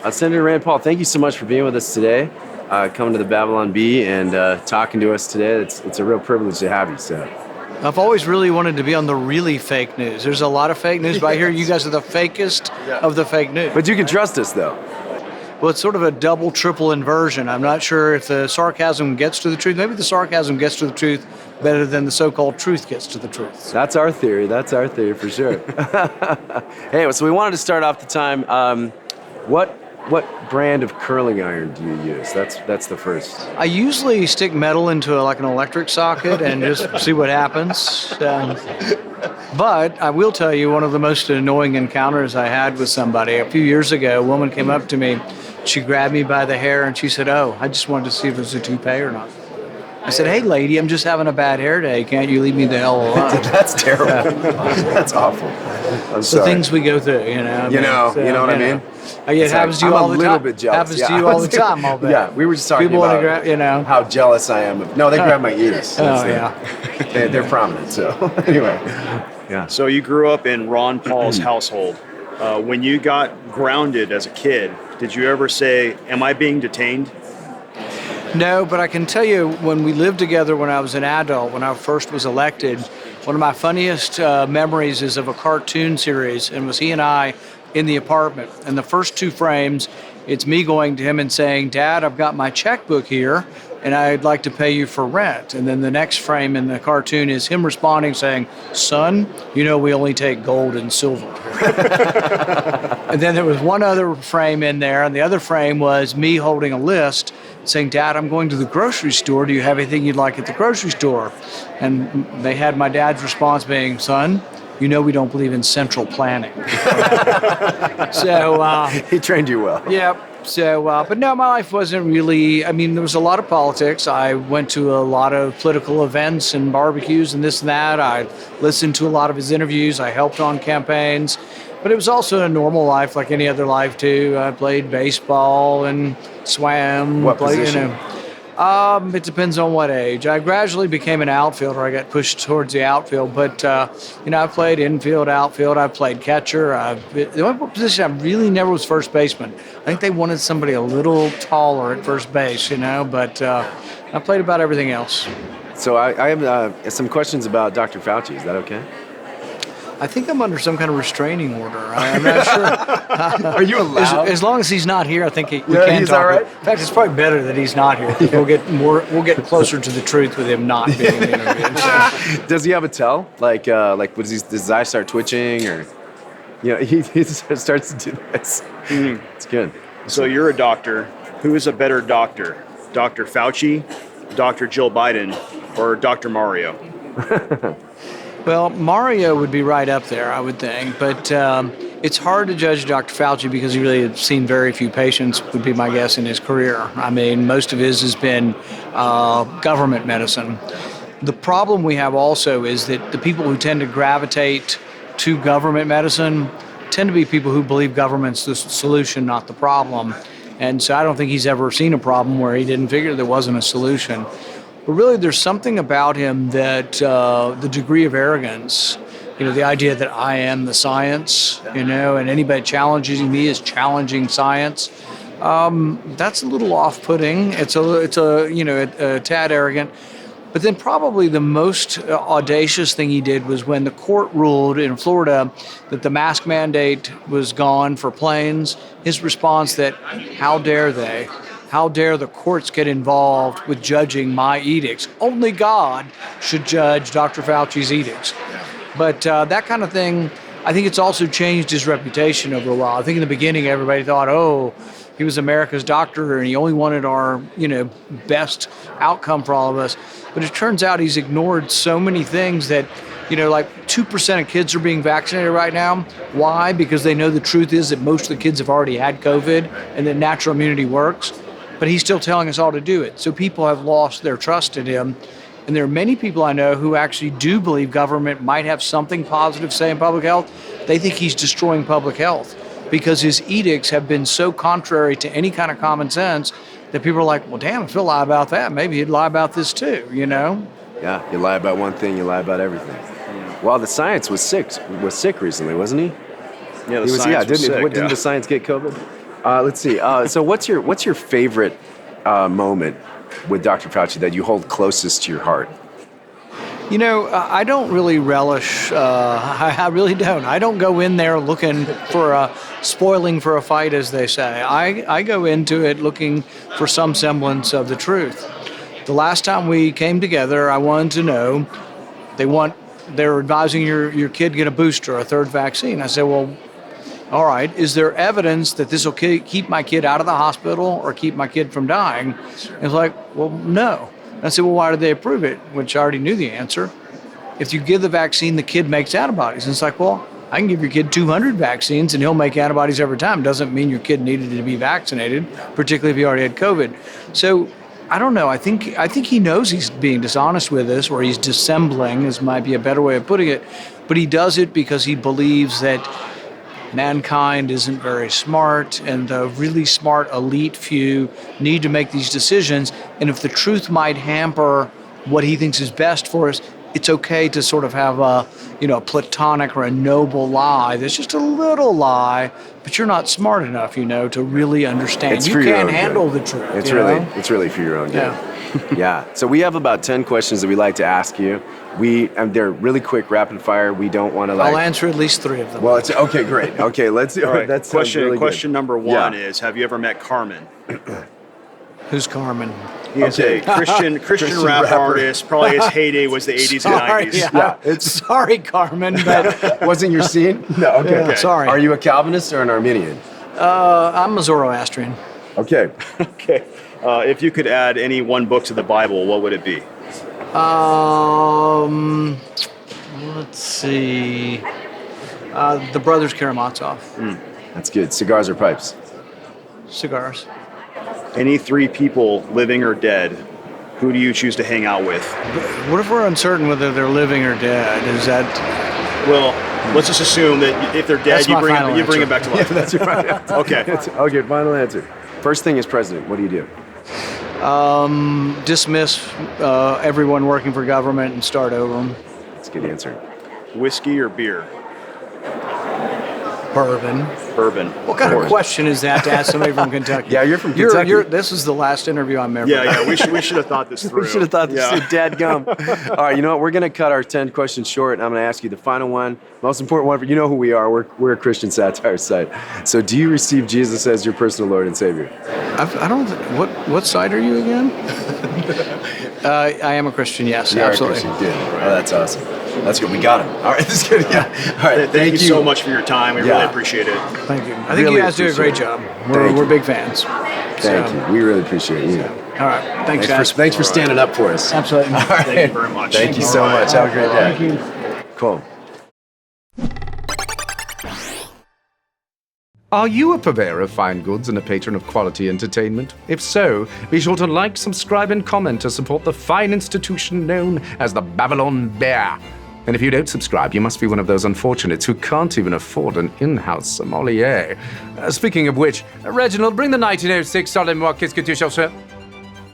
Senator Rand Paul, thank you so much for being with us today, coming to the Babylon Bee and talking to us today. It's a real privilege to have you. So, I've always really wanted to be on the really fake news. There's a lot of fake news, but I hear you guys are the fakest of the fake news. but you can trust us, though. Well, it's sort of a double, triple inversion. I'm not sure if the sarcasm gets to the truth. Maybe the sarcasm gets to the truth better than the so-called truth gets to the truth. That's our theory. That's our theory for sure. Hey, so we wanted to start off the time. What brand of curling iron do you use? That's the first. I usually stick metal into like an electric socket and just see what happens. But I will tell you, one of the most annoying encounters I had with somebody a few years ago, a woman came up to me, she grabbed me by the hair and she said, "Oh, I just wanted to see if it was a toupee or not." I said, "Hey, lady, I'm just having a bad hair day. Can't you leave me the hell alone?" That's terrible. That's awful. I'm The sorry. things we go through, you know. You know what I mean? It happens to you all the time. I'm a little bit jealous. Happens to you all the time, I'll bet. Yeah, we were just talking People want to about grab, you know. how jealous I am. No, they grab my ears. Oh, yeah. They're prominent, so anyway. Yeah. So you grew up in Ron Paul's household. When you got grounded as a kid, did you ever say, "Am I being detained"? No, but I can tell you when we lived together when I was an adult, when I first was elected, one of my funniest memories is of a cartoon series, and it was he and I in the apartment. And the first two frames, it's me going to him and saying, "Dad, I've got my checkbook here, and I'd like to pay you for rent." And then the next frame in the cartoon is him responding saying, "Son, you know we only take gold and silver." And then there was one other frame in there, and the other frame was me holding a list saying, "Dad, I'm going to the grocery store. Do you have anything you'd like at the grocery store?" And they had my dad's response being, "Son, you know we don't believe in central planning." So He trained you well. yeah. So, but no, my life wasn't really, I mean, there was a lot of politics. I went to a lot of political events and barbecues and this and that. I listened to a lot of his interviews. I helped on campaigns. But it was also a normal life like any other life, too. I played baseball and swam. What position? It depends on what age. I gradually became an outfielder. I got pushed towards the outfield, but I played infield, outfield. I played catcher. The only position I really never was first baseman. I think they wanted somebody a little taller at first base, but I played about everything else. So I have some questions about Dr. Fauci. Is that okay? I think I'm under some kind of restraining order. I'm not sure. Are you allowed? As long as he's not here, I think we Yeah, can he's talk. all right? In fact, it's probably better that he's not here. We'll get closer to the truth with him not being interviewed. So. Does he have a tell? Like does his eyes start twitching or, he starts to do this. It's good. So you're a doctor. Who is a better doctor? Dr. Fauci, Dr. Jill Biden, or Dr. Mario? Well, Mario would be right up there, I would think. But it's hard to judge Dr. Fauci because he really has seen very few patients, would be my guess, in his career. I mean, most of his has been government medicine. The problem we have also is that the people who tend to gravitate to government medicine tend to be people who believe government's the solution, not the problem. And so I don't think he's ever seen a problem where he didn't figure there wasn't a solution. But really, there's something about him that the degree of arrogance, the idea that I am the science, and anybody challenging me is challenging science. That's a little off-putting. It's a tad arrogant. But then probably the most audacious thing he did was when the court ruled in Florida that the mask mandate was gone for planes. His response that, how dare they? How dare the courts get involved with judging my edicts? Only God should judge Dr. Fauci's edicts. But that kind of thing, I think it's also changed his reputation over a while. I think in the beginning everybody thought, oh, he was America's doctor and he only wanted our, best outcome for all of us. But it turns out he's ignored so many things that, like 2% of kids are being vaccinated right now. Why? Because they know the truth is that most of the kids have already had COVID and that natural immunity works. But he's still telling us all to do it. So people have lost their trust in him. And there are many people I know who actually do believe government might have something positive to say in public health. They think he's destroying public health because his edicts have been so contrary to any kind of common sense that people are like, well, damn, if he'll lie about that, maybe he'd lie about this too, Yeah, you lie about one thing, you lie about everything. Well, the science was sick recently, wasn't he? Yeah, the science was sick, didn't the science get COVID? Let's see. So what's your favorite moment with Dr. Fauci that you hold closest to your heart? You know, I don't really relish, I really don't. I don't go in there looking for spoiling for a fight, as they say. I go into it looking for some semblance of the truth. The last time we came together, I wanted to know, they're advising your kid get a booster, a third vaccine. I said, well, all right, is there evidence that this will keep my kid out of the hospital or keep my kid from dying? And it's like, well, no. I said, well, why did they approve it? Which I already knew the answer. If you give the vaccine, the kid makes antibodies. And it's like, well, I can give your kid 200 vaccines and he'll make antibodies every time. Doesn't mean your kid needed to be vaccinated, particularly if he already had COVID. So I don't know. I think he knows he's being dishonest with us, or he's dissembling, as might be a better way of putting it. But he does it because he believes that mankind isn't very smart, and the really smart elite few need to make these decisions. And if the truth might hamper what he thinks is best for us, it's okay to sort of have a platonic or a noble lie that's just a little lie, but you're not smart enough, to really understand. It's you for your can't own handle good. the truth. It's really for your own good. Yeah. Yeah. So we have about 10 questions that we like to ask you. They're really quick, rapid fire. We don't want to I'll answer at least 3 of them. Well, it's okay. Great. Okay, let's. All right. That's Question number 1 is: have you ever met Carmen? Who's Carmen? He is a Christian rap artist. Probably his heyday was the 80s and 90s. Yeah. Sorry, Carmen, but wasn't your scene? No. Okay. Yeah, sorry. Are you a Calvinist or an Arminian? I'm a Zoroastrian. Okay. Okay. If you could add any one book to the Bible, what would it be? Let's see. The Brothers Karamazov. That's good. Cigars or pipes? Cigars. Any 3 people, living or dead, who do you choose to hang out with? What if we're uncertain whether they're living or dead? Is that... Well, let's just assume that if they're dead, That's you my bring final it answer. back to life. Yeah, that's your final answer. Okay. Okay, final answer. First thing as president, what do you do? Dismiss everyone working for government and start over. That's a good answer. Whiskey or beer? Bourbon. Bourbon. What kind of question is that to ask somebody from Kentucky? Yeah, you're from Kentucky. This is the last interview I'm ever. Yeah. We should have thought this through. We should have thought this through. Dadgum. All right, you know what? We're going to cut our 10 questions short, and I'm going to ask you the final one, most important one. You know who we are. We're a Christian satire site. So, do you receive Jesus as your personal Lord and Savior? I don't. What side are you again? I am a Christian. Yes, You are a absolutely. Christian. Good. Oh, that's awesome. That's good. We got him. All right, that's good. Yeah. All right. Thank you so much for your time. We really appreciate it. Thank you. I think Really you guys do a great appreciate job. Thank We're you. big fans. Thank you. We really appreciate you. All right. Thanks, guys. Thanks for standing up for us. Absolutely. All right. Thank you very much. Thank you so much. Have a great day. Thank you. Cool. Are you a purveyor of fine goods and a patron of quality entertainment? If so, be sure to like, subscribe, and comment to support the fine institution known as the Babylon Bear. And if you don't subscribe, you must be one of those unfortunates who can't even afford an in-house sommelier. Speaking of which, Reginald, bring the 1906 Solid Moi Qu'est-ce que tu cherches?